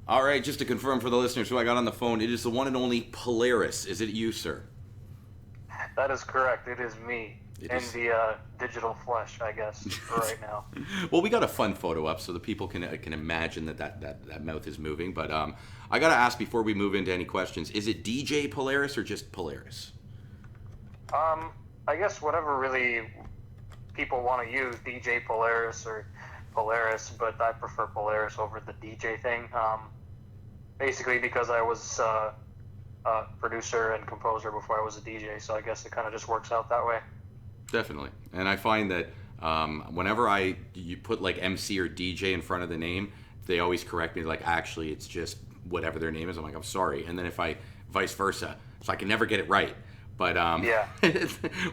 All right, just to confirm for the listeners who I got on the phone, it is the one and only Polaris. Is it you, sir? That is correct. It is me It in is. the digital flesh, I guess, for right now. Well, we got a fun photo up so the people can imagine that mouth is moving. But I got to ask before we move into any questions, is it DJ Polaris or just Polaris? I guess whatever really people want to use, DJ Polaris or Polaris, but I prefer Polaris over the DJ thing. Basically because I was a producer and composer before I was a DJ, so I guess it kind of just works out that way. Definitely. And I find that whenever you put like MC or DJ in front of the name, they always correct me like, actually, it's just whatever their name is. I'm like, I'm sorry. And then if I vice versa, so I can never get it right. But Yeah.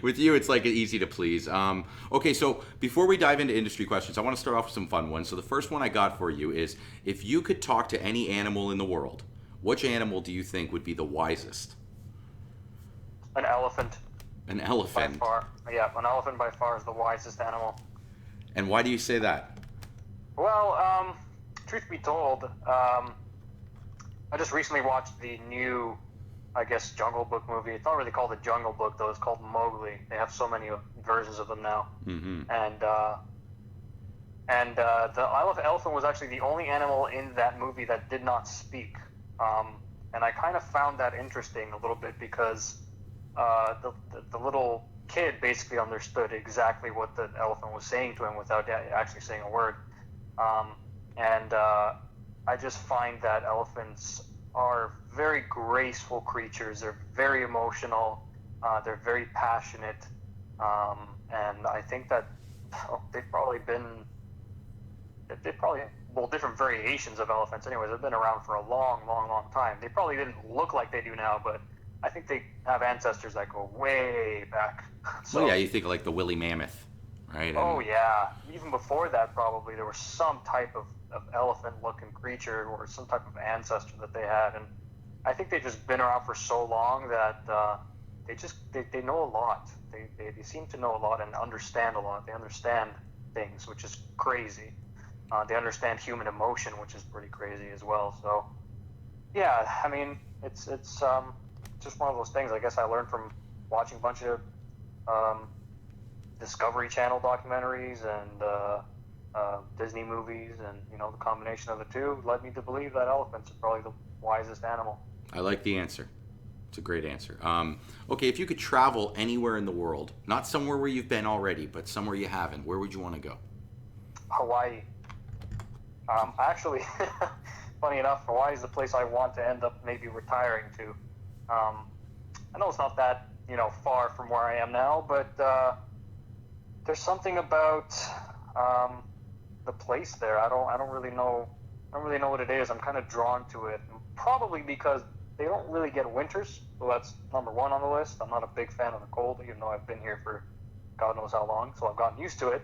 with you, it's like easy to please. Okay, so before we dive into industry questions, I want to start off with some fun ones. So the first one I got for you is, if you could talk to any animal in the world, which animal do you think would be the wisest? An elephant An by elephant. far. Yeah, an elephant by far is the wisest animal. And why do you say that? Well, truth be told, I just recently watched the new, I guess, Jungle Book movie. It's not really called the Jungle Book, though. It's called Mowgli. They have so many versions of them now. Mm-hmm. And the elephant was actually the only animal in that movie that did not speak. And I kind of found that interesting a little bit because the little kid basically understood exactly what the elephant was saying to him without actually saying a word. I just find that elephants are very graceful creatures. They're very emotional. They're very passionate. And I think that they've probably well, different variations of elephants anyways. They've been around for a long, long, long time. They probably didn't look like they do now, but I think they have ancestors that go way back. So, Well, yeah, you think of like the woolly mammoth, right? oh yeah, even before that probably there was some type of elephant-looking creature or some type of ancestor that they had, and I think they've just been around for so long that they know a lot. They seem to know a lot and understand a lot. They understand things, which is crazy. They understand human emotion, which is pretty crazy as well. So, yeah, I mean, it's just one of those things. I guess I learned from watching a bunch of Discovery Channel documentaries and Disney movies, and the combination of the two led me to believe that elephants are probably the wisest animal. I like the answer. It's a great answer. Okay, if you could travel anywhere in the world, not somewhere where you've been already, but somewhere you haven't, where would you want to go? Hawaii. Actually, funny enough, Hawaii is the place I want to end up maybe retiring to. I know it's not that far from where I am now, but there's something about the place there. I don't really know. I don't really know what it is. I'm kind of drawn to it, probably because they don't really get winters, so that's number one on the list. I'm not a big fan of the cold, even though I've been here for God knows how long, so I've gotten used to it.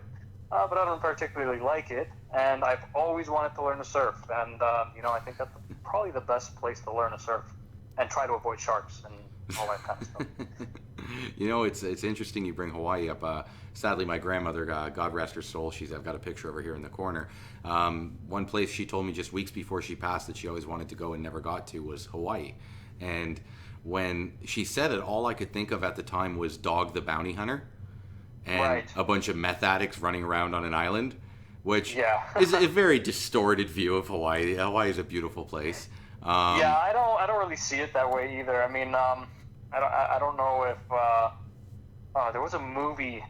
But I don't particularly like it, and I've always wanted to learn to surf, and I think that's probably the best place to learn to surf, and try to avoid sharks and all that kind of stuff. It's interesting you bring Hawaii up. Sadly, my grandmother, God rest her soul, I've got a picture of her here in the corner. One place she told me just weeks before she passed that she always wanted to go and never got to was Hawaii. And when she said it, all I could think of at the time was Dog the Bounty Hunter. And Right. a bunch of meth addicts running around on an island, which Yeah. is a very distorted view of Hawaii. Hawaii is a beautiful place. Yeah, I don't really see it that way either. I mean, I don't know if there was a movie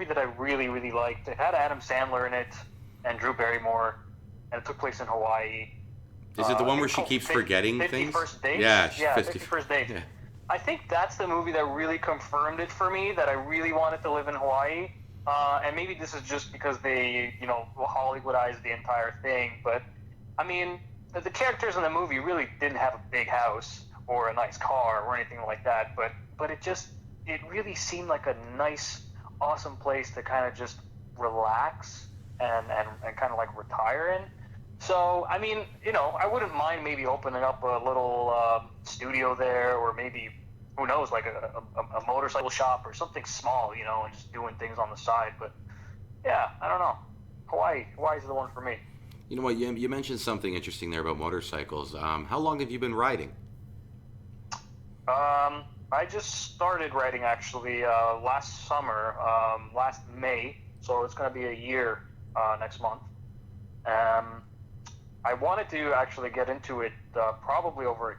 that I really, really liked. It had Adam Sandler in it and Drew Barrymore, and it took place in Hawaii. Is it the one where it's she called keeps forgetting 50 things? First Dates? Yeah, Yeah, 50 50 First Dates. Yeah. I think that's the movie that really confirmed it for me, that I really wanted to live in Hawaii. And maybe this is just because they, Hollywoodized the entire thing. But, I mean, the characters in the movie really didn't have a big house or a nice car or anything like that. But it really seemed like a nice, awesome place to kind of just relax and kind of like retire in. So, I mean, I wouldn't mind maybe opening up a little studio there, or maybe, who knows, like a motorcycle shop or something small, and just doing things on the side. But, yeah, I don't know. Hawaii's the one for me. You know what? You mentioned something interesting there about motorcycles. How long have you been riding? I just started riding actually last summer, last May, so it's going to be a year next month. Um, I wanted to actually get into it probably over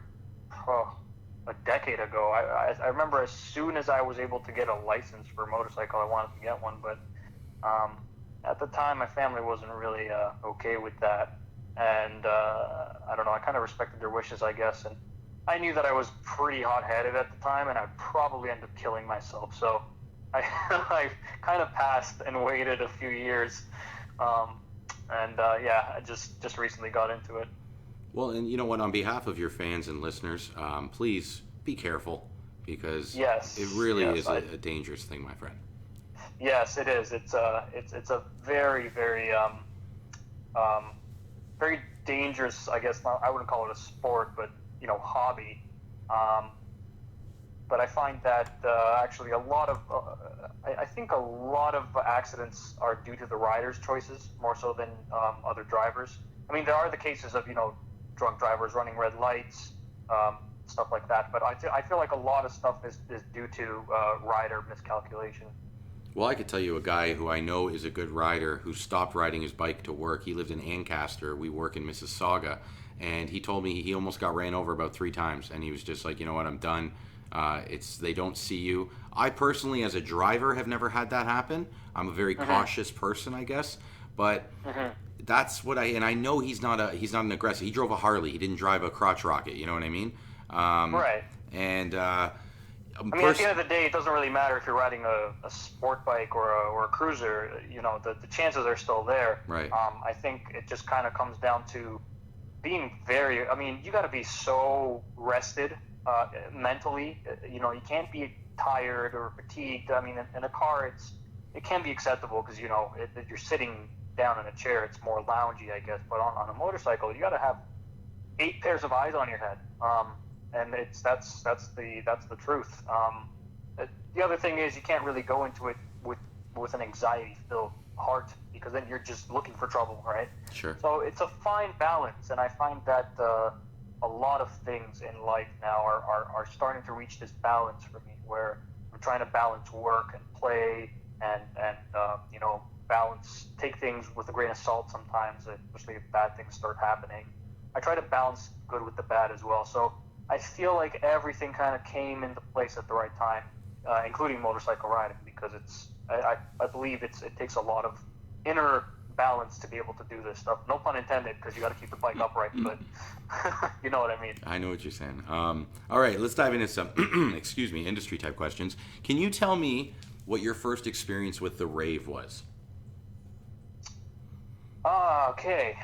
a decade ago. I remember as soon as I was able to get a license for a motorcycle, I wanted to get one, but um, at the time my family wasn't really okay with that, and I don't know. I kind of respected their wishes, I guess, and I knew that I was pretty hot-headed at the time, and I'd probably end up killing myself. So I, I kind of passed and waited a few years, um, and yeah, I just recently got into it. Well, and you know what? On behalf of your fans and listeners, please be careful because it Yes, really yes, is a dangerous thing, my friend. yes, it is. It's a very um, very dangerous. I guess not, I wouldn't call it a sport, but hobby. Um, but I find that actually a lot of I think a lot of accidents are due to the riders' choices more so than other drivers. I mean, there are the cases of drunk drivers running red lights, stuff like that. But I feel like a lot of stuff is due to rider miscalculation. Well, I could tell you a guy who I know is a good rider who stopped riding his bike to work. He lived in Ancaster. We work in Mississauga. And he told me he almost got ran over about 3 times. And he was just like, you know what, I'm done. It's they don't see you. I personally, as a driver, have never had that happen. I'm a very cautious person, I guess. But Hmm. that's what I know he's not an aggressive. He drove a Harley. He didn't drive a crotch rocket. You know what I mean? Um, Right. and I mean, at the end of the day, it doesn't really matter if you're riding a sport bike or a cruiser. The chances are still there. right. I think it just kind of comes down to being very. I mean, you got to be so rested mentally. You can't be tired or fatigued. I mean, in a car, it can be acceptable because you're sitting down in a chair. It's more loungy, I guess. But on a motorcycle, you got to have 8 pairs of eyes on your head. And that's the truth. The other thing is you can't really go into it with an anxiety-filled heart because then you're just looking for trouble, right? Sure. So it's a fine balance, and I find that a lot of things in life now are starting to reach this balance for me, where I'm trying to balance work and play, and balance take things with a grain of salt sometimes, especially if bad things start happening. I try to balance good with the bad as well. So I feel like everything kind of came into place at the right time, including motorcycle riding, because I believe it takes a lot of inner balance to be able to do this stuff. No pun intended, because you got to keep the bike upright, but you know what I mean. I know what you're saying. All right, let's dive into some, excuse me, industry type questions. Can you tell me what your first experience with the Rave was? Okay.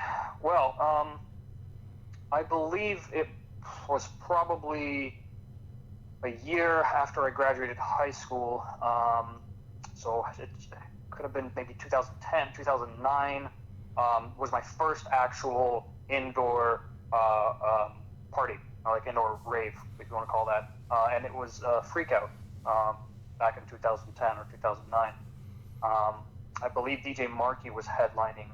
Well, I believe it was probably a year after I graduated high school. So it could have been maybe 2010, 2009. Was my first actual indoor party, like indoor rave, if you want to call that. And it was Freak Out back in 2010 or 2009. I believe DJ Markey was headlining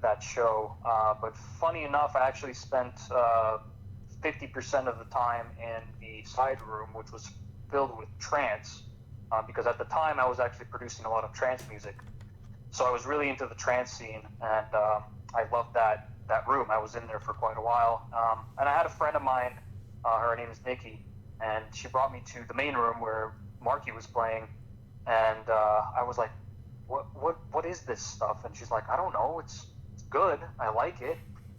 that show. But funny enough, I actually spent 50% of the time in the side room, which was filled with trance, because at the time I was actually producing a lot of trance music. So I was really into the trance scene, and I loved that room. I was in there for quite a while, and I had a friend of mine. Her name is Nikki, and she brought me to the main room where Marky was playing, and I was like, "What is this stuff?" And she's like, "I don't know. It's good. I like it."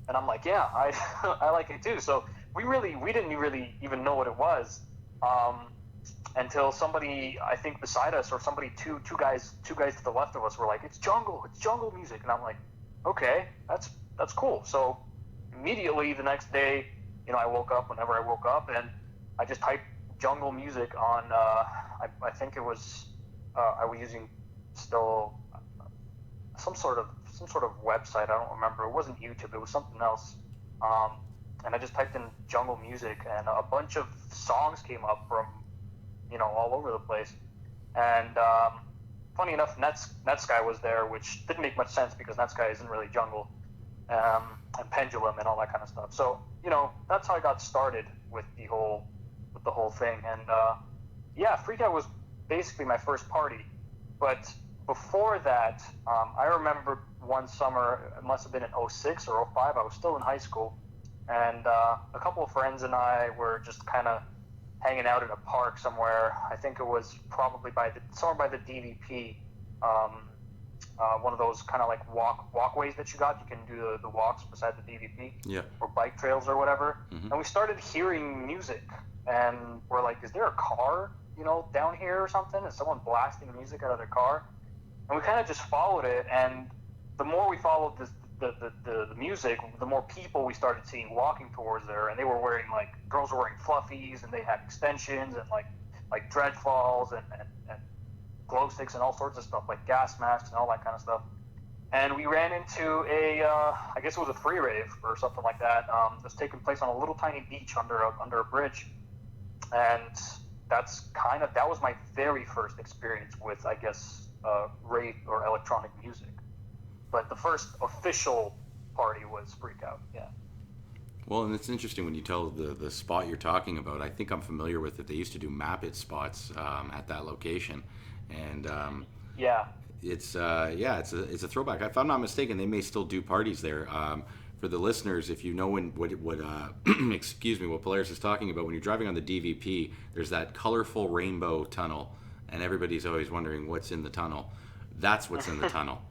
And I'm like, "Yeah, I I like it too." So we didn't really even know what it was. Until somebody, I think beside us, or somebody, two guys to the left of us were like, it's jungle music. And I'm like, okay, that's cool. So immediately the next day, I woke up whenever I woke up, and I just typed jungle music on, I think it was, I was using still some sort of website. I don't remember. It wasn't YouTube. It was something else. And I just typed in jungle music, and a bunch of songs came up from all over the place. And funny enough, Netsky was there, which didn't make much sense because Netsky isn't really jungle. and Pendulum and all that kind of stuff. So you know, that's how I got started with the whole thing. And yeah, Freak Out was basically my first party. But before that, I remember one summer, it must have been in '06 or '05. I was still in high school, and a couple of friends and I were just kind of hanging out in a park somewhere. I think it was probably somewhere by the DVP. One of those kind of like walkways that you got. You can do the walks beside the DVP, Yeah. or bike trails or whatever. Mm-hmm. And we started hearing music, and we're like, "Is there a car, you know, down here or something? Is someone blasting music out of their car?" And we kind of just followed it, and the more we followed the music, the more people we started seeing walking towards there, and they were wearing, like, girls were wearing fluffies, and they had extensions and like dreadfalls and glow sticks and all sorts of stuff, like gas masks and all that kind of stuff. And we ran into I guess it was a free rave or something like that. That's taking place on a little tiny beach under a bridge, and that was my very first experience with, I guess, rave or electronic music. But the first official party was Freak Out. Yeah. Well, and it's interesting when you tell the spot you're talking about. I think I'm familiar with it. They used to do Map It spots at that location, and Yeah. it's a throwback. If I'm not mistaken, they may still do parties there. For the listeners, if you know what excuse me, what Polaris is talking about, when you're driving on the DVP, there's that colorful rainbow tunnel, and everybody's always wondering what's in the tunnel. That's what's in the tunnel.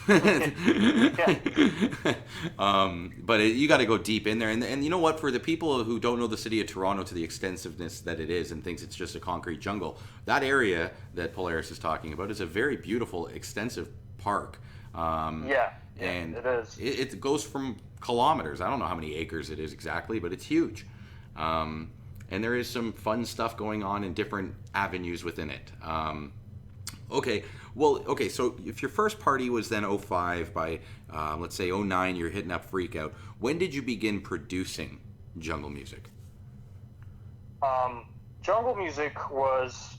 But you got to go deep in there, and you know what? For the people who don't know the city of Toronto to the extensiveness that it is, and thinks it's just a concrete jungle, that area that Polaris is talking about is a very beautiful, extensive park. Yeah, and it is. It goes from kilometers. I don't know how many acres it is exactly, but it's huge. And there is some fun stuff going on in different avenues within it. Okay, so if your first party was then '05, by let's say '09, you're hitting up Freak Out. When did you begin producing jungle music? Jungle music was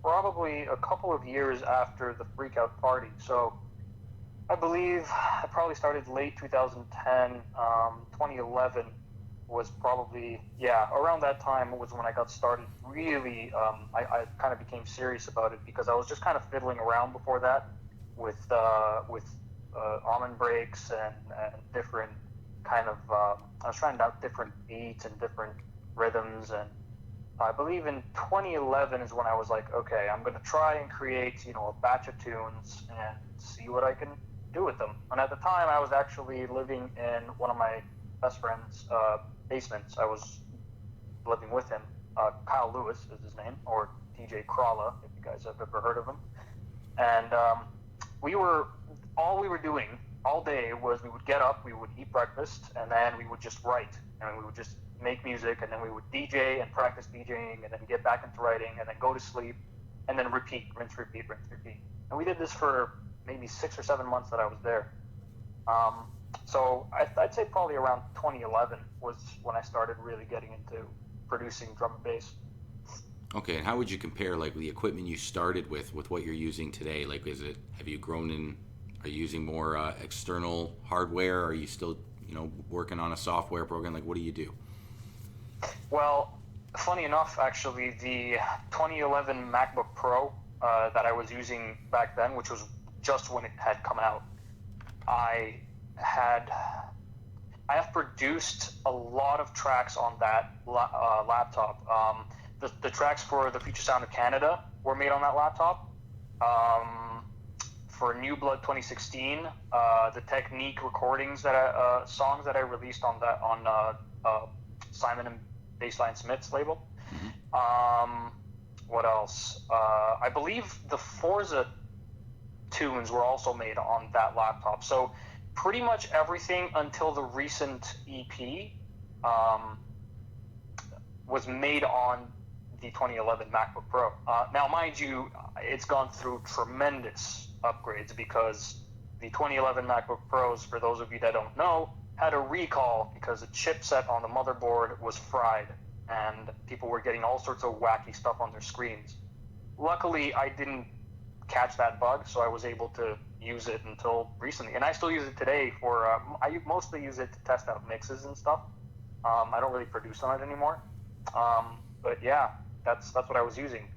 probably a couple of years after the Freak Out party. So I believe I probably started late 2010, 2011 was probably, yeah, around that time was when I got started. Really, I kind of became serious about it, because I was just kind of fiddling around before that with almond breaks and different kind of, I was trying out different beats and different rhythms, and I believe in 2011 is when I was like, okay, I'm going to try and create, you know, a batch of tunes and see what I can do with them. And at the time, I was actually living in one of my best friend's basements. I was living with him. Kyle Lewis is his name, or DJ Crawla, if you guys have ever heard of him. And all we were doing all day was we would get up, we would eat breakfast, and then we would just write, and we would just make music, and then we would DJ and practice DJing, and then get back into writing, and then go to sleep, and then repeat, rinse, repeat, rinse, repeat. And we did this for maybe 6 or 7 months that I was there. So I'd say probably around 2011 was when I started really getting into producing drum and bass. Okay, and how would you compare, like, the equipment you started with what you're using today? Like, have you grown in? Are you using more external hardware? Are you still, you know, working on a software program? Like, what do you do? Well, funny enough, actually, the 2011 MacBook Pro that I was using back then, which was just when it had come out, I have produced a lot of tracks on that laptop. The tracks for the Future Sound of Canada were made on that laptop. For New Blood 2016, the Technique recordings songs that I released on Simon and Bassline Smith's label. What else? I believe the Forza tunes were also made on that laptop. So pretty much everything until the recent EP was made on the 2011 MacBook Pro. Now, mind you, it's gone through tremendous upgrades, because the 2011 MacBook Pros, for those of you that don't know, had a recall because the chipset on the motherboard was fried, and people were getting all sorts of wacky stuff on their screens. Luckily, I didn't catch that bug, so I was able to use it until recently, and I still use it today for. I mostly use it to test out mixes and stuff. I don't really produce on it anymore. But yeah, that's what I was using.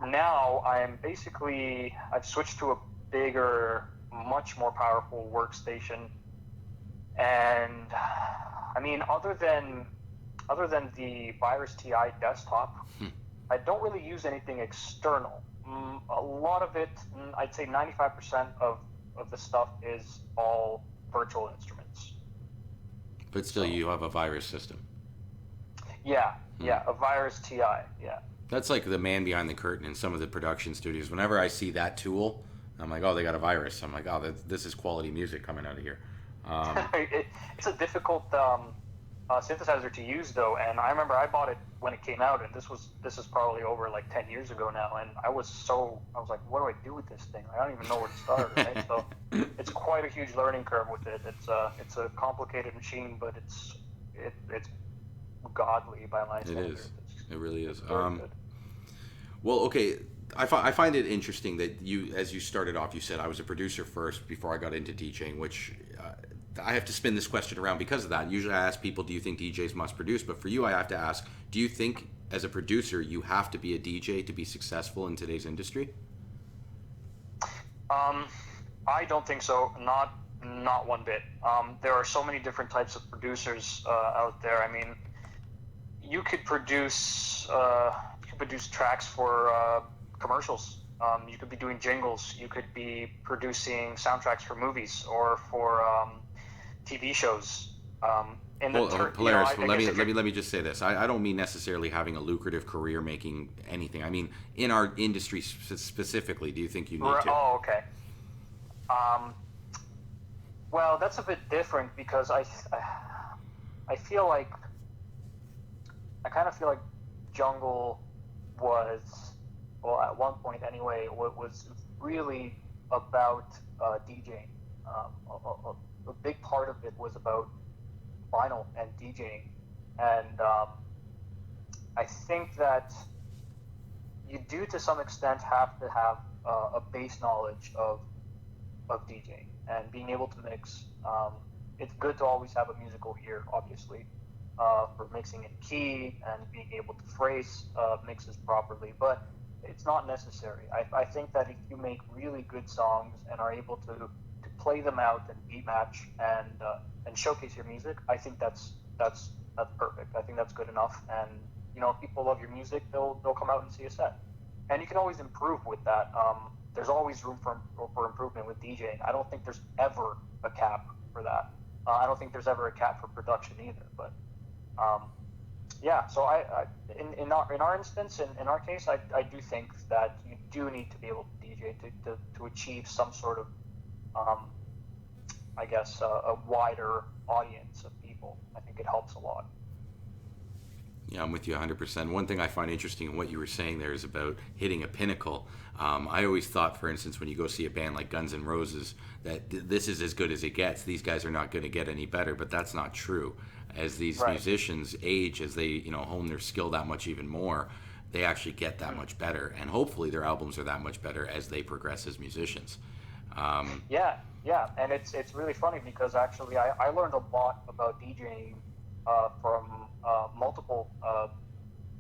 Now I've switched to a bigger, much more powerful workstation, and I mean, other than the Virus TI desktop, I don't really use anything external. A lot of it, I'd say 95% of the stuff is all virtual instruments. But still, So you have a virus system. yeah, a Virus TI, yeah. That's like the man behind the curtain in some of the production studios. Whenever I see that tool, I'm like, oh, they got a virus. I'm like, oh, this is quality music coming out of here. It's a difficult synthesizer to use though, and I remember I bought it when it came out, and this is probably over like 10 years ago now, and I was like, what do I do with this thing? I don't even know where to start, right? So it's quite a huge learning curve with it. It's a complicated machine, but it's godly by my It standards. is. It really is. Very good. Well, okay. I find it interesting that as you started off, you said I was a producer first before I got into DJing, which I have to spin this question around because of that. Usually I ask people, do you think DJs must produce? But for you, I have to ask, do you think as a producer you have to be a DJ to be successful in today's industry? I don't think so. Not one bit. There are so many different types of producers out there. I mean, you could produce tracks for commercials. You could be doing jingles. You could be producing soundtracks for movies or for TV shows. Polaris, let me just say this. I don't mean necessarily having a lucrative career making anything. I mean in our industry specifically. Do you think you need to? Oh, okay. Well, that's a bit different because I feel like I kind of feel like jungle was, well, at one point anyway, was really about DJing. A big part of it was about vinyl and DJing, and I think that you do to some extent have to have a base knowledge of DJing and being able to mix. It's good to always have a musical ear, obviously, for mixing in key and being able to phrase mixes properly, but it's not necessary. I think that if you make really good songs and are able to play them out and beat match and showcase your music, I think that's perfect. I think that's good enough. And if people love your music, they'll come out and see a set. And you can always improve with that. There's always room for improvement with DJing. I don't think there's ever a cap for that. I don't think there's ever a cap for production either. But yeah, so in our instance, in our case, I do think that you do need to be able to DJ to achieve some sort of I guess a wider audience of people. I think it helps a lot. Yeah, I'm with you 100%. One thing I find interesting in what you were saying there is about hitting a pinnacle. I always thought, for instance, when you go see a band like Guns N' Roses, that this is as good as it gets. These guys are not going to get any better, but that's not true. As these musicians age, as they hone their skill that much even more, they actually get that much better, and hopefully their albums are that much better as they progress as musicians. Yeah, and it's really funny because actually I learned a lot about DJing from multiple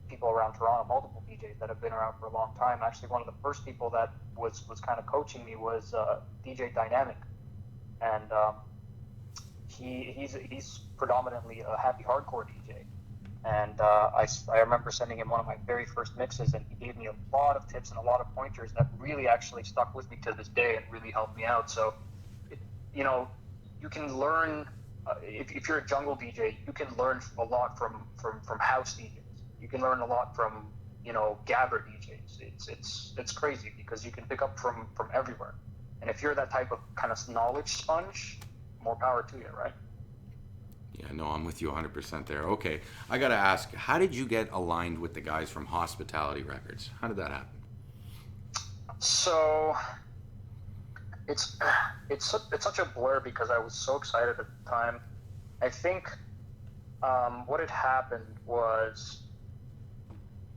people around Toronto, multiple DJs that have been around for a long time. Actually, one of the first people that was kind of coaching me was DJ Dynamic, and he's predominantly a happy hardcore DJ. And I remember sending him one of my very first mixes, and he gave me a lot of tips and a lot of pointers that really actually stuck with me to this day and really helped me out. So, you can learn, if you're a jungle DJ, you can learn a lot from house DJs. You can learn a lot from, gabber DJs. It's crazy because you can pick up from everywhere. And if you're that type of kind of knowledge sponge, more power to you, right? Yeah, no, I'm with you 100% there. Okay, I got to ask, how did you get aligned with the guys from Hospitality Records? How did that happen? So it's such a blur because I was so excited at the time. I think what had happened was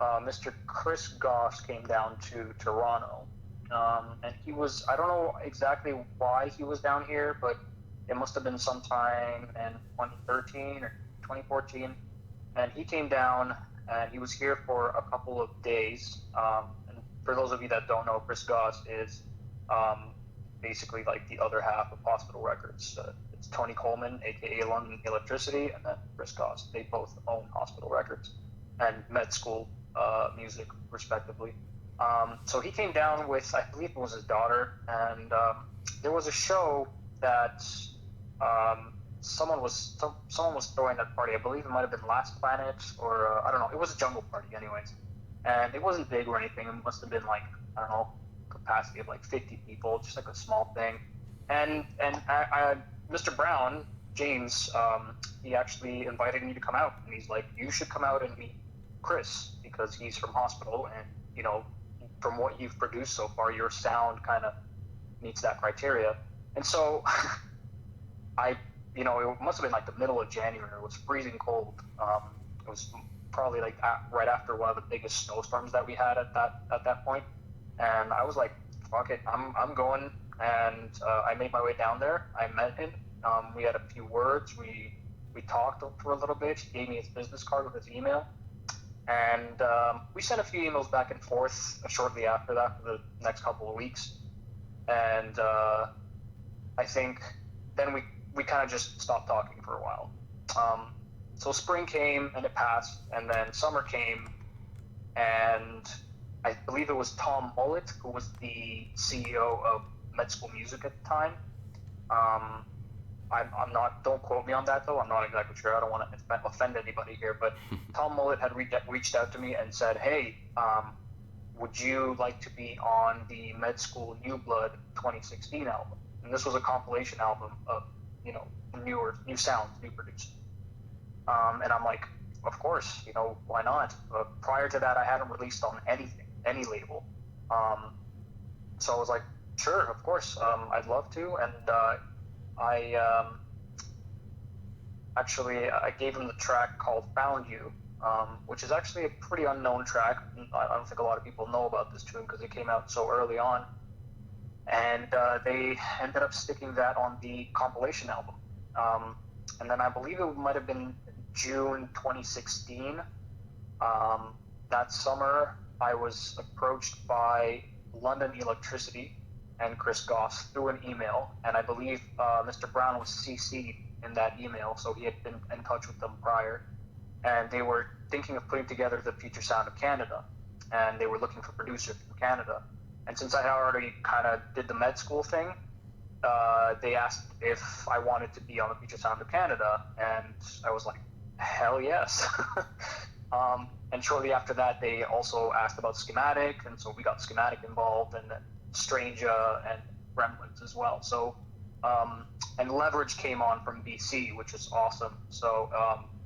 Mr. Chris Goss came down to Toronto, and he was, I don't know exactly why he was down here, but it must have been sometime in 2013 or 2014. And he came down and he was here for a couple of days. And for those of you that don't know, Chris Goss is um, basically like the other half of Hospital Records. It's Tony Coleman, aka London Electricity, and then Chris Goss. They both own Hospital Records and Med School Music, respectively. So he came down with, I believe it was his daughter, and there was a show that someone was throwing that party. I believe it might have been Last Planet, or I don't know. It was a jungle party, anyways, and it wasn't big or anything. It must have been like, I don't know, capacity of like 50 people, just like a small thing. And Mr. Brown, James, he actually invited me to come out, and he's like, you should come out and meet Chris because he's from Hospital, and you know, from what you've produced so far, your sound kind of meets that criteria. And so I, you know, it must have been like the middle of January. It was freezing cold. It was probably like right after one of the biggest snowstorms that we had at that point. And I was like, fuck it, I'm going. And I made my way down there. I met him. We had a few words. We talked for a little bit. He gave me his business card with his email. And we sent a few emails back and forth shortly after that for the next couple of weeks. And I think then we kind of just stopped talking for a while. So spring came and it passed, and then summer came, and I believe it was Tom Mullet, who was the CEO of Med School Music at the time. I'm not, don't quote me on that though, I'm not exactly sure, I don't want to offend anybody here, but Tom Mullet had reached out to me and said, hey, would you like to be on the Med School New Blood 2016 album? And this was a compilation album of, you know, new sounds, new producers. And I'm like, of course, you know, why not? Prior to that, I hadn't released on anything, any label. So I was like, sure, of course, I'd love to. And I I gave him the track called Found You, which is actually a pretty unknown track. I don't think a lot of people know about this tune because it came out so early on. And they ended up sticking that on the compilation album. And then I believe it might have been June 2016. That summer, I was approached by London Electricity and Chris Goss through an email, and I believe Mr. Brown was CC'd in that email, so he had been in touch with them prior, and they were thinking of putting together the Future Sound of Canada, and they were looking for producers from Canada. And since I had already kind of did the med school thing, they asked if I wanted to be on the Future Sound of Canada, and I was like, hell yes. And shortly after that, they also asked about Schematic, and so we got Schematic involved, and then Stranger and Gremlins as well. So, and Leverage came on from BC, which is awesome. So,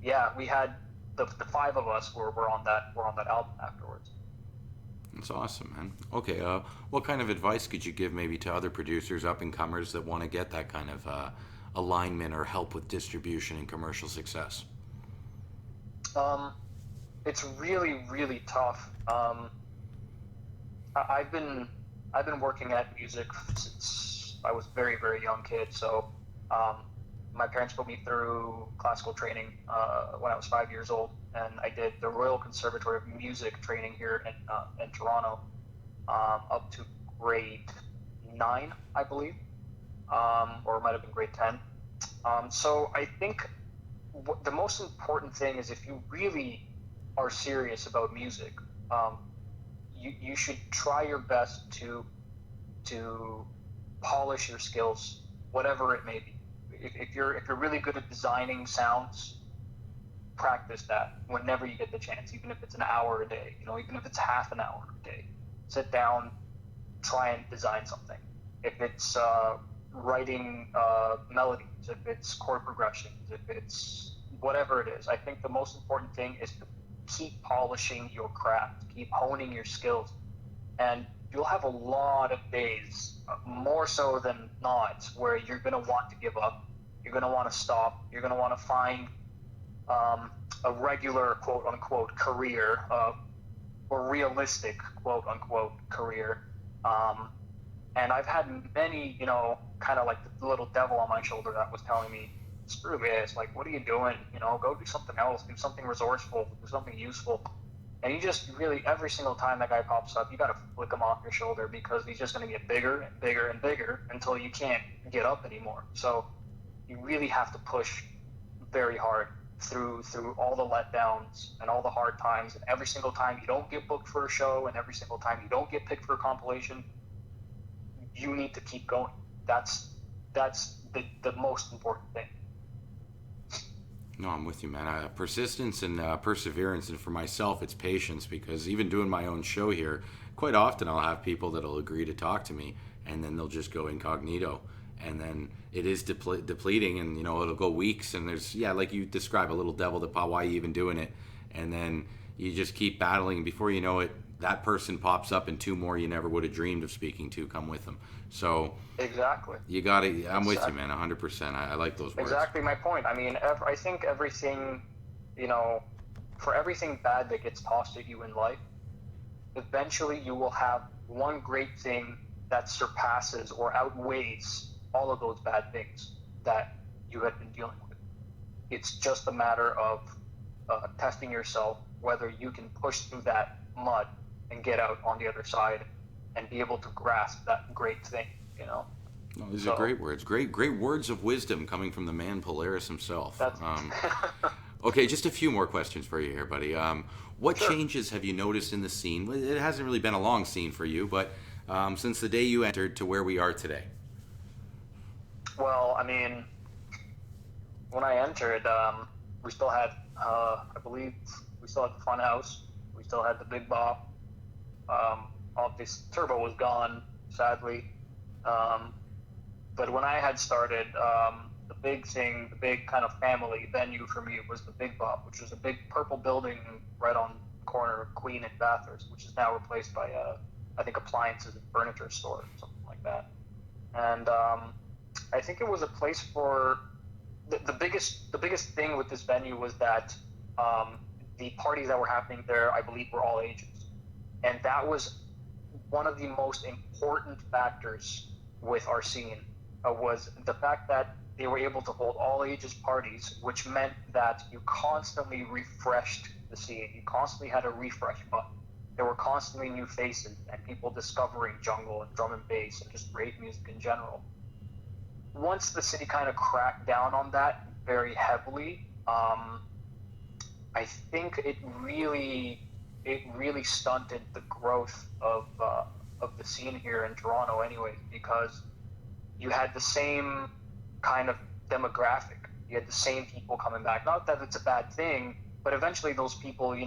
yeah, we had the five of us were on that album afterwards. That's awesome, man. Okay, what kind of advice could you give maybe to other producers, up and comers that want to get that kind of alignment or help with distribution and commercial success? It's really, really tough. I've been working at music since I was a very, very young kid. So my parents put me through classical training when I was 5 years old, and I did the Royal Conservatory of Music training here in Toronto up to grade 9, I believe, or it might have been grade 10. So I think the most important thing is if you really are serious about music, you should try your best to polish your skills, whatever it may be. If you're really good at designing sounds, practice that whenever you get the chance, even if it's an hour a day, you know, even if it's half an hour a day. Sit down, try and design something. If it's writing melodies, if it's chord progressions, if it's whatever it is, I think the most important thing is to keep polishing your craft, keep honing your skills, and you'll have a lot of days, more so than not, where you're going to want to give up, you're going to want to stop, you're going to want to find a regular quote-unquote career, or realistic quote-unquote career, And I've had many, kind of like the little devil on my shoulder that was telling me, screw this, like, what are you doing? Go do something else, do something resourceful, do something useful. And you just really, every single time that guy pops up, you got to flick him off your shoulder because he's just going to get bigger and bigger and bigger until you can't get up anymore. So you really have to push very hard through all the letdowns and all the hard times. And every single time you don't get booked for a show and every single time you don't get picked for a compilation, you need to keep going. That's the most important thing. No, I'm with you, man. Persistence and perseverance, and for myself, it's patience, because even doing my own show here, quite often I'll have people that'll agree to talk to me, and then they'll just go incognito, and then it is depleting, and it'll go weeks, and there's like you describe, a little devil that why are you even doing it, and then you just keep battling, and before you know it, that person pops up, and two more you never would have dreamed of speaking to come with them. So exactly, you got to. I'm with you, man. 100%. I like those words. Exactly my point. I mean, I think everything, for everything bad that gets tossed at you in life, eventually you will have one great thing that surpasses or outweighs all of those bad things that you had been dealing with. It's just a matter of testing yourself, whether you can push through that mud and get out on the other side and be able to grasp that great thing, No, these are great words. Great words of wisdom coming from the man Polaris himself. Okay, just a few more questions for you here, buddy. What changes have you noticed in the scene? It hasn't really been a long scene for you, but since the day you entered to where we are today. Well, I mean, when I entered, we still had, I believe, we still had the Fun House. We still had the Big Bop. Obviously, Turbo was gone, sadly. But when I had started, the big kind of family venue for me was the Big Bop, which was a big purple building right on the corner of Queen and Bathurst, which is now replaced by, I think, appliances and furniture store or something like that. And I think it was a place for the biggest thing with this venue was that the parties that were happening there, I believe, were all ages, and that was one of the most important factors with our scene. Was the fact that they were able to hold all ages parties, which meant that you constantly refreshed the scene. You constantly had a refresh button. There were constantly new faces and people discovering jungle and drum and bass and just rave music in general. Once the city kind of cracked down on that very heavily, I think it really stunted the growth of the scene here in Toronto, anyway, because you had the same kind of demographic. You had the same people coming back. Not that it's a bad thing, but eventually those people, you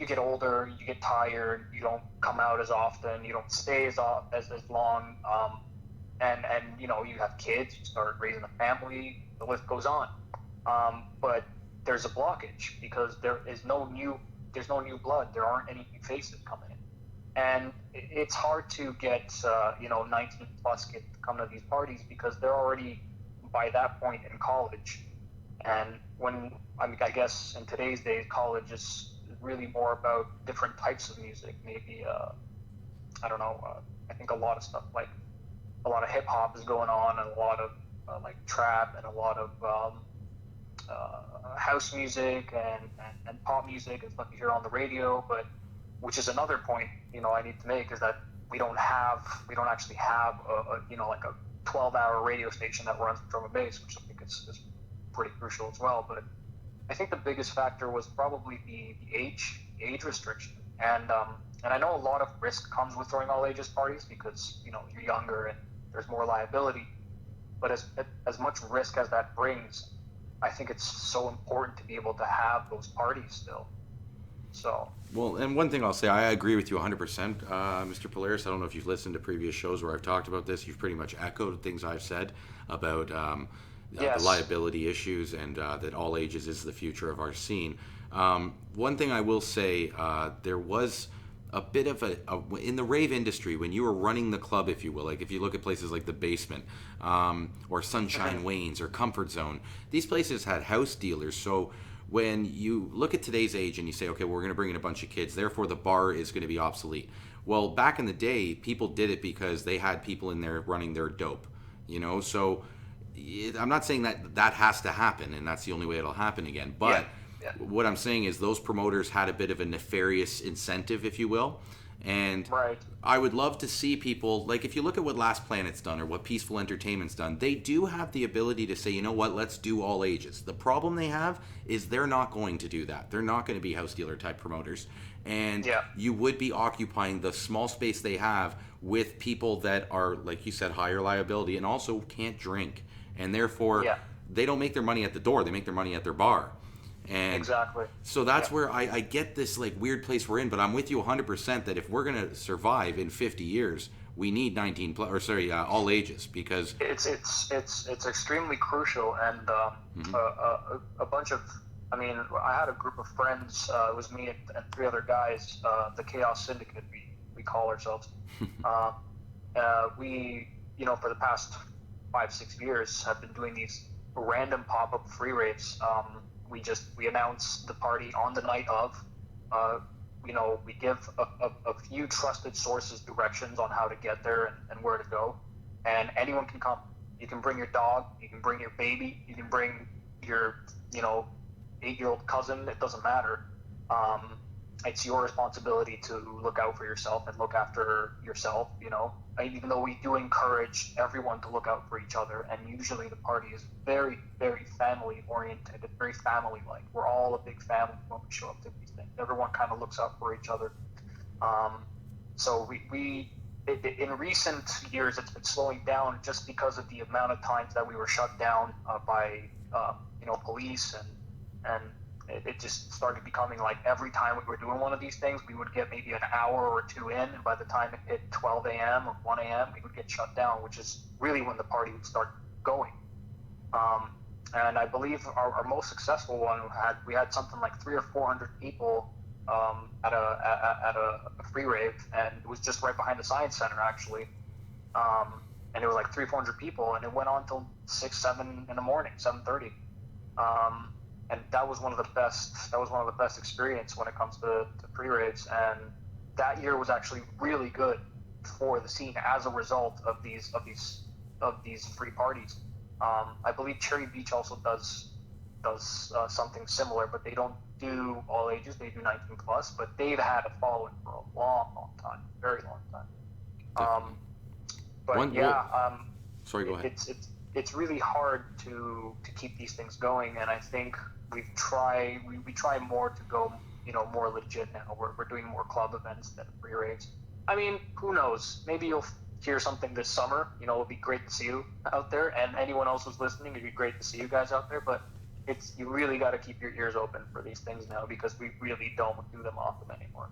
get older, you get tired, you don't come out as often, you don't stay as long, and you have kids, you start raising a family, the list goes on. But there's a blockage because there's no new blood. There aren't any new faces coming in. And it's hard to get 19 plus kids to come to these parties because they're already by that point in college. And I guess in today's days, college is really more about different types of music. Maybe I don't know. I think a lot of stuff, like a lot of hip hop is going on, and a lot of like trap, and a lot of house music and pop music and stuff you hear on the radio. But which is another point, I need to make, is that we don't actually have like a 12-hour radio station that runs drum and bass, which I think is pretty crucial as well. But I think the biggest factor was probably the age restriction, and I know a lot of risk comes with throwing all ages parties because you're younger and there's more liability. But as much risk as that brings, I think it's so important to be able to have those parties still. So. Well, and one thing I'll say, I agree with you 100%, Mr. Polaris. I don't know if you've listened to previous shows where I've talked about this. You've pretty much echoed things I've said about Yes. the liability issues, and that all ages is the future of our scene. One thing I will say, there was a bit of in the rave industry, when you were running the club, if you will, like if you look at places like the Basement, or Sunshine Wayne's or Comfort Zone, these places had house dealers. So when you look at today's age and you say, okay, we're going to bring in a bunch of kids, therefore the bar is going to be obsolete. Well, back in the day, people did it because they had people in there running their dope, So I'm not saying that that has to happen and that's the only way it'll happen again. But Yeah. what I'm saying is those promoters had a bit of a nefarious incentive, if you will. And Right. I would love to see people, like if you look at what Last Planet's done or what Peaceful Entertainment's done, they do have the ability to say, you know what, let's do all ages. The problem they have is they're not going to do that. They're not going to be house dealer type promoters. And Yeah. you would be occupying the small space they have with people that are, like you said, higher liability and also can't drink. And therefore, Yeah. they don't make their money at the door, they make their money at their bar. And Exactly. so that's Yeah. where I get this like weird place we're in, but I'm with you 100% that if we're gonna survive in 50 years, we need 19 plus, or sorry, all ages because It's extremely crucial, and Mhm. a bunch of, I mean, I had a group of friends. It was me and three other guys. The Chaos Syndicate, we call ourselves. uh, we, for the past 5 6 years, have been doing these random pop-up free raves. We announce the party on the night of. Uh, we give a few trusted sources directions on how to get there and where to go, and anyone can come. You can bring your dog, you can bring your baby, you can bring your, 8-year-old cousin. It doesn't matter. It's your responsibility to look out for yourself and look after yourself. Even though we do encourage everyone to look out for each other, and usually the party is very, very family oriented, and very family like. We're all a big family when we show up to these things. Everyone kind of looks out for each other. So in recent years, it's been slowing down just because of the amount of times that we were shut down by police, and it just started becoming like every time we were doing one of these things, we would get maybe an hour or two in, and by the time it hit 12 a.m. or 1 a.m., we would get shut down, which is really when the party would start going. And I believe our most successful one we had something like 300 or 400 people at a free rave, and it was just right behind the Science Center actually. And it was like 300 or 400 people, and it went on till 6 7 in the morning, 7:30. And that was one of the best. That was one of the best experience when it comes to free raves. And that year was actually really good for the scene as a result of these free parties. I believe Cherry Beach also does something similar, but they don't do all ages. They do 19 plus, but they've had a following for a long time, very long time. Sorry, go ahead. It's really hard to keep these things going, and I think we try more to go more legit now. We're doing more club events than free raves. I mean, who knows? Maybe you'll hear something this summer. It'll be great to see you out there, and anyone else who's listening, it'd be great to see you guys out there. But you really got to keep your ears open for these things now, because we really don't do them often anymore.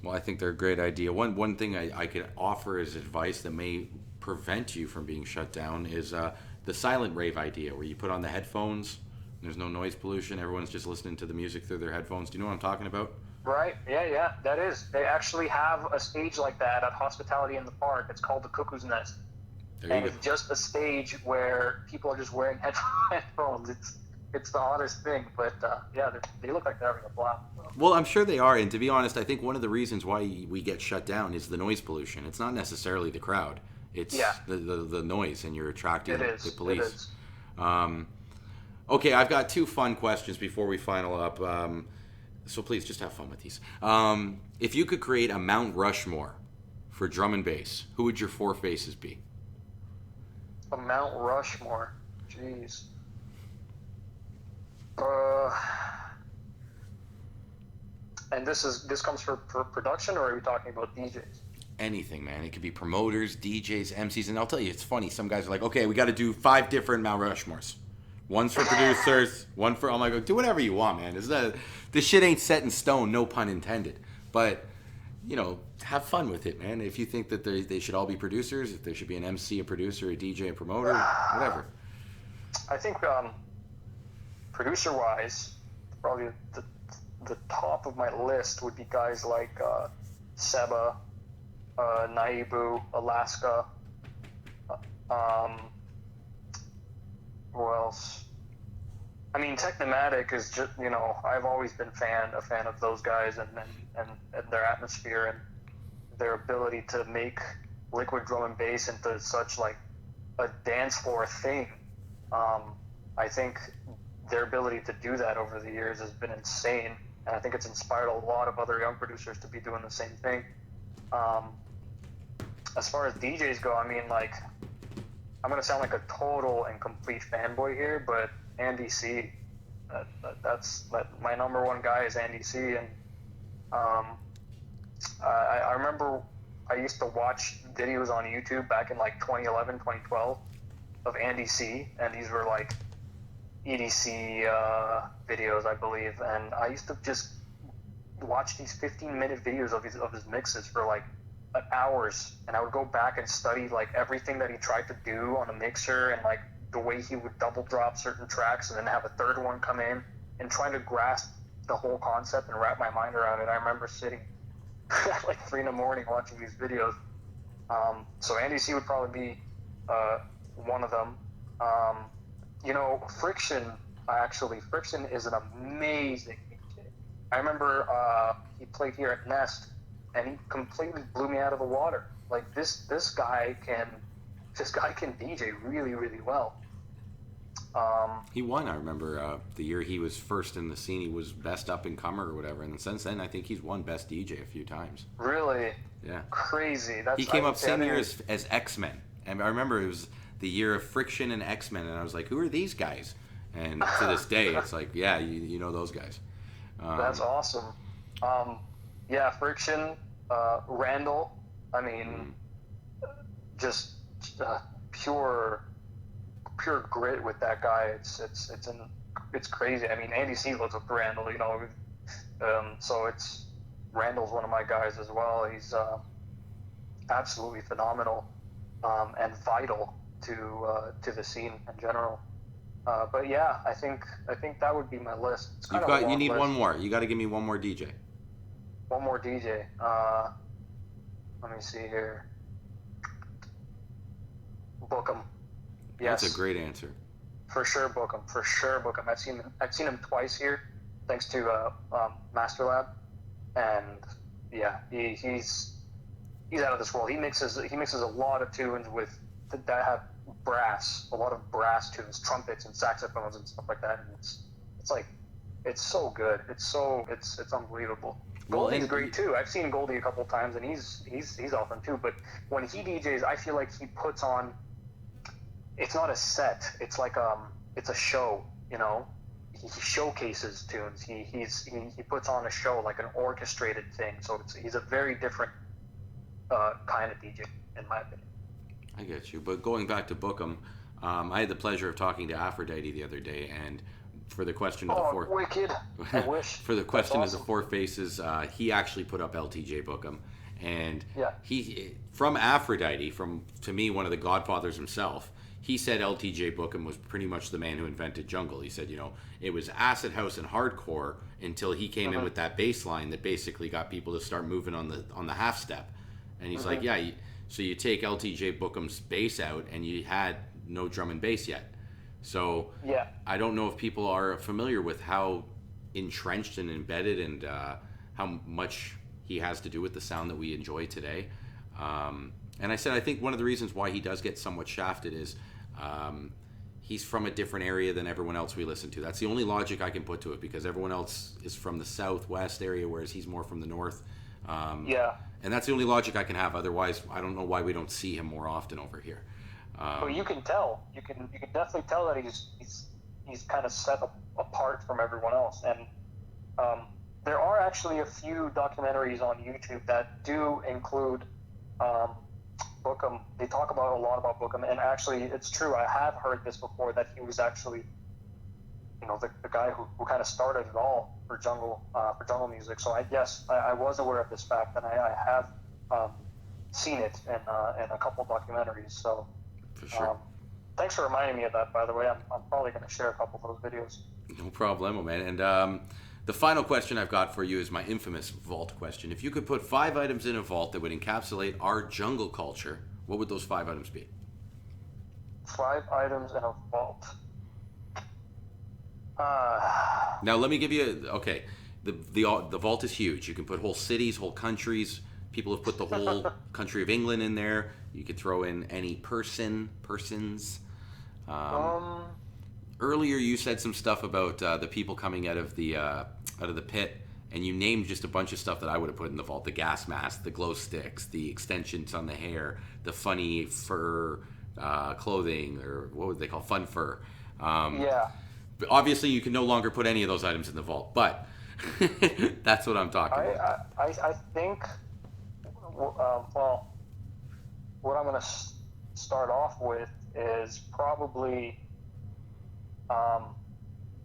Well, I think they're a great idea. One thing I could offer as advice that may prevent you from being shut down is the silent rave idea, where you put on the headphones, there's no noise pollution, everyone's just listening to the music through their headphones. Do you know what I'm talking about? Right, yeah, that is. They actually have a stage like that at Hospitality in the Park. It's called the Cuckoo's Nest. It's just a stage where people are just wearing headphones. It's the oddest thing, but they look like they're having a blast. Well, I'm sure they are, and to be honest, I think one of the reasons why we get shut down is the noise pollution. It's not necessarily the crowd. It's the noise, and you're attracting the police. It is. Okay, I've got two fun questions before we final up. So please, just have fun with these. If you could create a Mount Rushmore for drum and bass, who would your four faces be? A Mount Rushmore? Jeez. And this comes for production, or are we talking about DJs? Anything, man. It could be promoters, DJs, MCs, and I'll tell you, it's funny. Some guys are like, okay, we got to do 5 different Mount Rushmores. One's for producers, one for, oh my God, do whatever you want, man. This shit ain't set in stone, no pun intended. But, have fun with it, man. If you think that they should all be producers, if there should be an MC, a producer, a DJ, a promoter, whatever. I think producer-wise, probably the top of my list would be guys like Seba, Naibu, Alaska. Who else? I mean, Technomatic is just, I've always been a fan of those guys and their atmosphere, their ability to make liquid drum and bass into such like a dance floor thing. I think their ability to do that over the years has been insane, and I think it's inspired a lot of other young producers to be doing the same thing. As far as DJs go, I mean, like, I'm gonna sound like a total and complete fanboy here, but Andy C. That's my number one guy is Andy C. And I remember I used to watch videos on YouTube back in like 2011, 2012 of Andy C. And these were like EDC videos, I believe. And I used to just watch these 15-minute videos of his mixes for like hours, and I would go back and study like everything that he tried to do on a mixer, and like the way he would double drop certain tracks and then have a third one come in, and trying to grasp the whole concept and wrap my mind around it. I remember sitting at like 3 in the morning watching these videos. So Andy C would probably be one of them. You know, Friction is an amazing DJ. I remember he played here at Nest, and he completely blew me out of the water. Like this guy can DJ really, really well. He won, I remember, the year he was first in the scene. He was best up and comer or whatever, and since then I think he's won best DJ a few times. Really? Yeah. Crazy. He came up same year as X-Men, and I remember it was the year of Friction and X-Men, and I was like, who are these guys? And to this day, it's like, yeah, you know those guys. That's awesome. Yeah, Friction, Randall. I mean, just pure grit with that guy. It's crazy. I mean, Andy C looks up to Randall, you know. So Randall's one of my guys as well. He's absolutely phenomenal and vital to the scene in general. But yeah, I think that would be my list. You need one more. You got to give me one more DJ. One more DJ. Let me see here. Book him. Yes. That's a great answer. For sure, book him. I've seen him twice here, thanks to Master Lab, and yeah, he's out of this world. He mixes a lot of tunes that have a lot of brass tunes, trumpets and saxophones and stuff like that. And it's so good. It's unbelievable. Goldie's great too. I've seen Goldie a couple of times, and he's awesome too. But when he DJs, I feel like he puts on. It's not a set. It's like it's a show. You know, he showcases tunes. He puts on a show, like an orchestrated thing. So he's a very different kind of DJ, in my opinion. I get you. But going back to Bookham, I had the pleasure of talking to Aphrodite the other day, and for the question of the four, wicked! I wish. For the question of the Four Faces, he actually put up LTJ Bookham, and he from Aphrodite, to me one of the godfathers himself. He said LTJ Bookham was pretty much the man who invented jungle. He said, you know, it was acid house and hardcore until he came in with that bass line that basically got people to start moving on the half step. And he's like, yeah. So you take LTJ Bookham's bass out, and you had no drum and bass yet. So I don't know if people are familiar with how entrenched and embedded and how much he has to do with the sound that we enjoy today. And I said, I think one of the reasons why he does get somewhat shafted is he's from a different area than everyone else we listen to. That's the only logic I can put to it, because everyone else is from the southwest area, whereas he's more from the north. And that's the only logic I can have. Otherwise, I don't know why we don't see him more often over here. Well, you can tell. You can definitely tell that he's kind of set apart from everyone else. And there are actually a few documentaries on YouTube that do include Bookham. They talk a lot about Bookham, and actually, it's true. I have heard this before, that he was actually, you know, the guy who kind of started it all for jungle music. So I was aware of this fact, and I have seen it in a couple documentaries. So for sure. Thanks for reminding me of that, by the way. I'm probably going to share a couple of those videos. No problemo, man. And the final question I've got for you is my infamous vault question. If you could put 5 items in a vault that would encapsulate our jungle culture, what would those 5 items be? 5 items in a vault. Now let me give you the vault is huge. You can put whole cities, whole countries, People have put the whole country of England in there. You could throw in any persons. Um, Earlier, you said some stuff about the people coming out of the pit, and you named just a bunch of stuff that I would have put in the vault: the gas mask, the glow sticks, the extensions on the hair, the funny fur clothing, or what would they call fun fur. yeah. But obviously, you can no longer put any of those items in the vault, but that's what I'm talking about. I think, well, what I'm going to start off with is probably,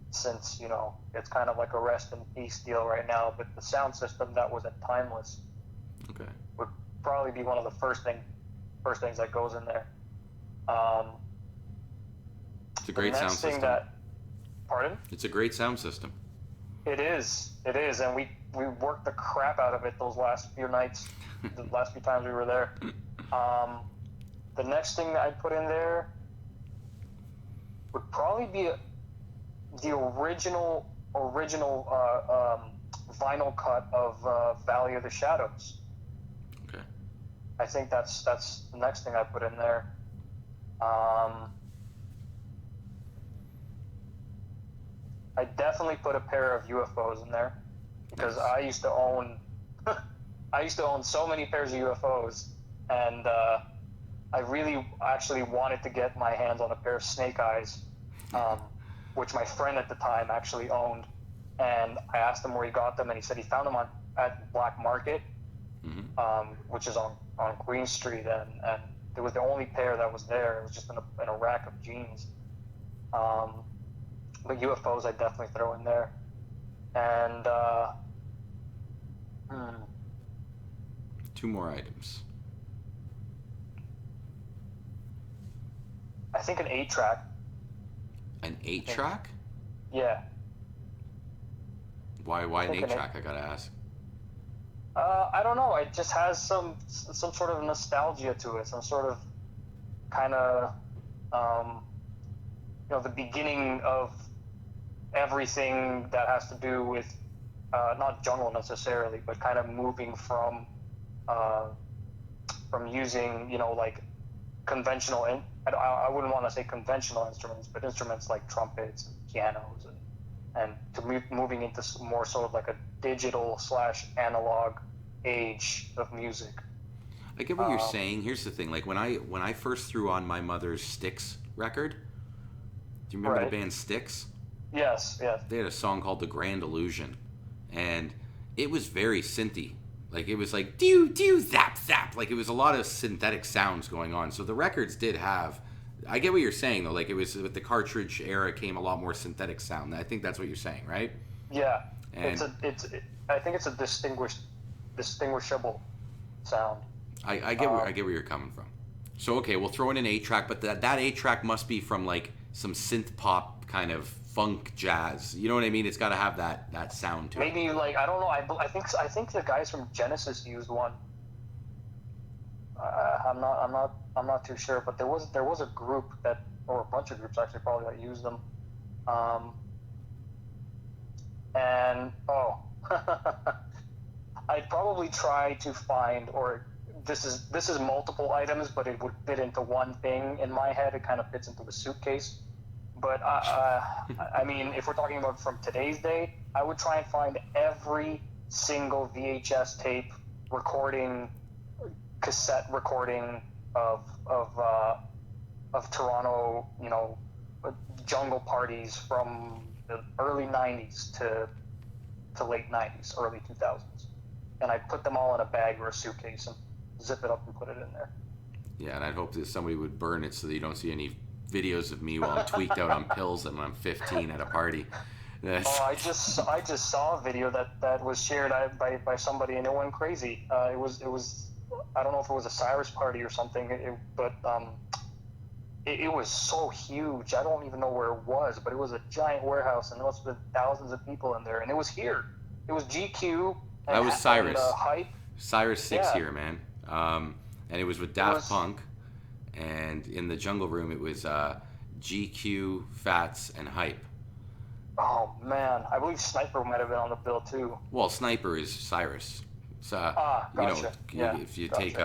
since, you know, it's kind of like a rest in peace deal right now, but the sound system that was at Timeless Okay. would probably be one of the first things that goes in there. It's a great sound system. Pardon? It's a great sound system. It is, and we worked the crap out of it those last few nights, the last few times we were there. The next thing that I'd put in there would probably be the original vinyl cut of Valley of the Shadows. Okay. I think that's the next thing I put in there. I definitely put a pair of UFOs in there because Nice. I used to own so many pairs of UFOs, and I really actually wanted to get my hands on a pair of Snake Eyes, which my friend at the time actually owned. And I asked him where he got them, and he said he found them at Black Market, which is on Queen Street, and it was the only pair that was there. It was just in a rack of jeans. But UFOs I definitely throw in there. And Two more items. I think an 8-track. An 8-track? Yeah. Why an 8-track? I gotta ask. I don't know. It just has some sort of nostalgia to it. Some sort of kind of the beginning of everything that has to do with not jungle necessarily, but kind of moving from using like conventional I wouldn't want to say conventional instruments, but instruments like trumpets and pianos and to moving into more sort of like a digital / analog age of music. I get what you're saying. Here's the thing: like when I first threw on my mother's Styx record, do you remember the band Styx? Yes. They had a song called "The Grand Illusion," and it was very synthy. Like it was like do zap zap. Like it was a lot of synthetic sounds going on. So the records did have. I get what you're saying though. Like it was with the cartridge era came a lot more synthetic sound. I think that's what you're saying, right? Yeah. And I think it's a distinguishable sound. I get where you're coming from. So okay, we'll throw in an 8-track, but that 8-track must be from like some synth pop kind of funk jazz. You know what I mean? It's got to have that sound to it. Maybe like I don't know. I think the guys from Genesis used one. I'm not too sure, but there was a group or a bunch of groups actually probably that used them. And I'd probably try to find, or this is multiple items, but it would fit into one thing in my head. It kind of fits into a suitcase. But I mean, if we're talking about from today's day, I would try and find every single VHS tape cassette recording of Toronto, jungle parties from the early 90s to late 90s, early 2000s. And I'd put them all in a bag or a suitcase and zip it up and put it in there. Yeah, and I'd hope that somebody would burn it so that you don't see any videos of me while I'm tweaked out on pills and when I'm 15 at a party. I just saw a video that was shared by somebody and it went crazy. It was I don't know if it was a Cyrus party or something, but it was so huge. I don't even know where it was, but it was a giant warehouse and there must have been thousands of people in there. And it was here. It was GQ. And that was Cyrus. And, Hype. Cyrus 6 here, man. And it was with Daft Punk. And in the Jungle Room, it was GQ, Fats, and Hype. Oh, man. I believe Sniper might have been on the bill, too. Well, Sniper is Cyrus. So, Gotcha. Yeah, if you gotcha. take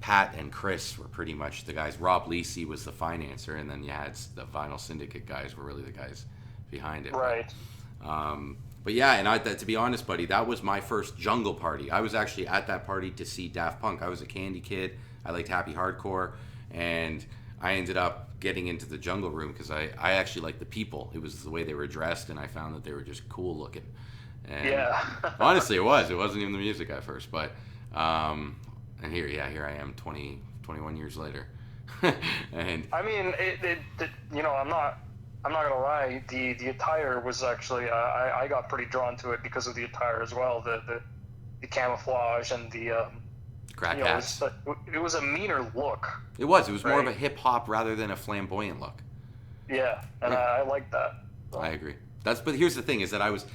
Pat and Chris were pretty much the guys. Rob Lisi was the financer, and then you had the Vinyl Syndicate guys were really the guys behind it. Right. But yeah, and to be honest, buddy, that was my first jungle party. I was actually at that party to see Daft Punk. I was a candy kid. I liked happy hardcore, and I ended up getting into the jungle room because I actually liked the people. It was the way they were dressed, and I found that they were just cool looking. And Yeah. honestly, it was. It wasn't even the music at first, but and here I am, 21 years later. And I mean, I'm not gonna lie. The attire was actually, I got pretty drawn to it because of the attire as well. The camouflage and the crack hats. it was a meaner look. It was more of right? a hip hop rather than a flamboyant look. Yeah, and Yeah. I like that. So. I agree. But here's the thing: is that I was,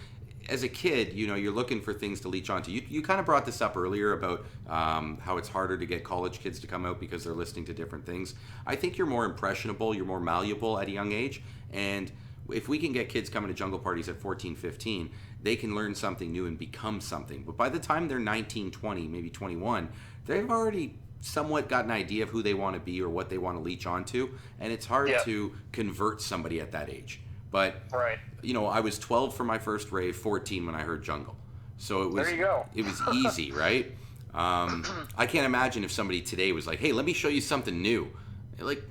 as a kid, you're looking for things to leech onto. You kind of brought this up earlier about how it's harder to get college kids to come out because they're listening to different things. I think you're more impressionable, you're more malleable at a young age, and if we can get kids coming to jungle parties at 14, 15, they can learn something new and become something. But by the time they're 19, 20, maybe 21, they've already somewhat got an idea of who they want to be or what they want to leech onto, and it's hard to convert somebody at that age. But right. I was 12 for my first rave, 14 when I heard jungle, so it was There you go. it was easy, right? I can't imagine if somebody today was like, "Hey, let me show you something new." Like,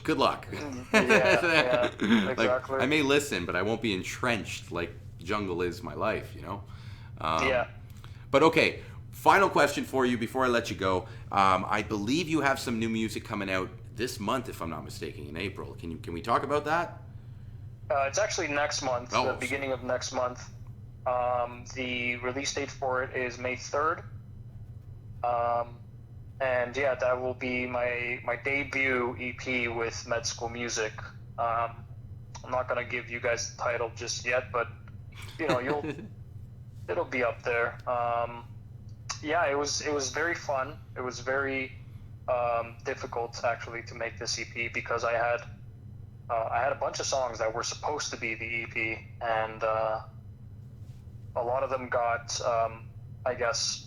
good luck. Yeah, Like, exactly. I may listen, but I won't be entrenched like jungle is my life, Yeah. But okay, final question for you before I let you go. I believe you have some new music coming out this month, if I'm not mistaken, in April. Can we talk about that? It's actually next month, Oh, the beginning of next month. The release date for it is May 3rd. And yeah, that will be my debut EP with Med School Music. I'm not gonna give you guys the title just yet, but it'll be up there. Yeah, it was very fun. It was very difficult actually to make this EP because I had a bunch of songs that were supposed to be the EP, and a lot of them got, I guess,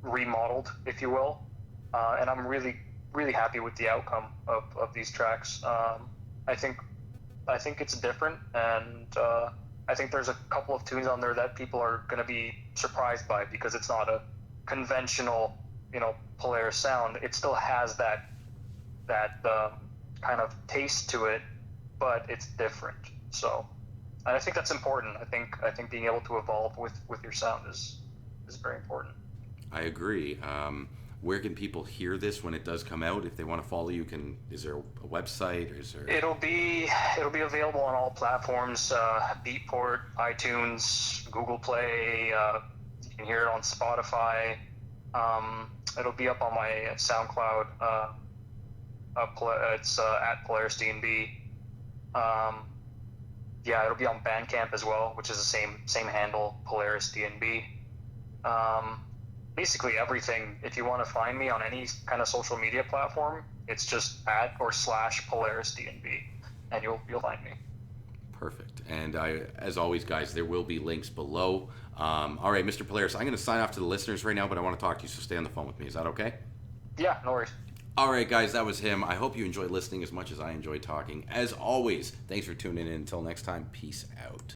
remodeled, if you will. And I'm really, really happy with the outcome of these tracks. I think it's different, and I think there's a couple of tunes on there that people are going to be surprised by because it's not a conventional, Polaris sound. It still has that kind of taste to it, but it's different. So, and I think that's important. I think being able to evolve with your sound is very important. I agree. Where can people hear this when it does come out? If they want to follow you, is there a website, or is there? It'll be available on all platforms: Beatport, iTunes, Google Play. You can hear it on Spotify. It'll be up on my SoundCloud. It's at Polaris DNB. Yeah, it'll be on Bandcamp as well, which is the same handle, Polaris DNB. Basically everything. If you want to find me on any kind of social media platform, it's just @ or / Polaris DNB, and you'll find me. Perfect. And as always, guys, there will be links below. All right, Mr. Polaris, I'm going to sign off to the listeners right now, but I want to talk to you, so stay on the phone with me. Is that okay? Yeah, no worries. All right, guys, that was him. I hope you enjoyed listening as much as I enjoyed talking. As always, thanks for tuning in. Until next time, peace out.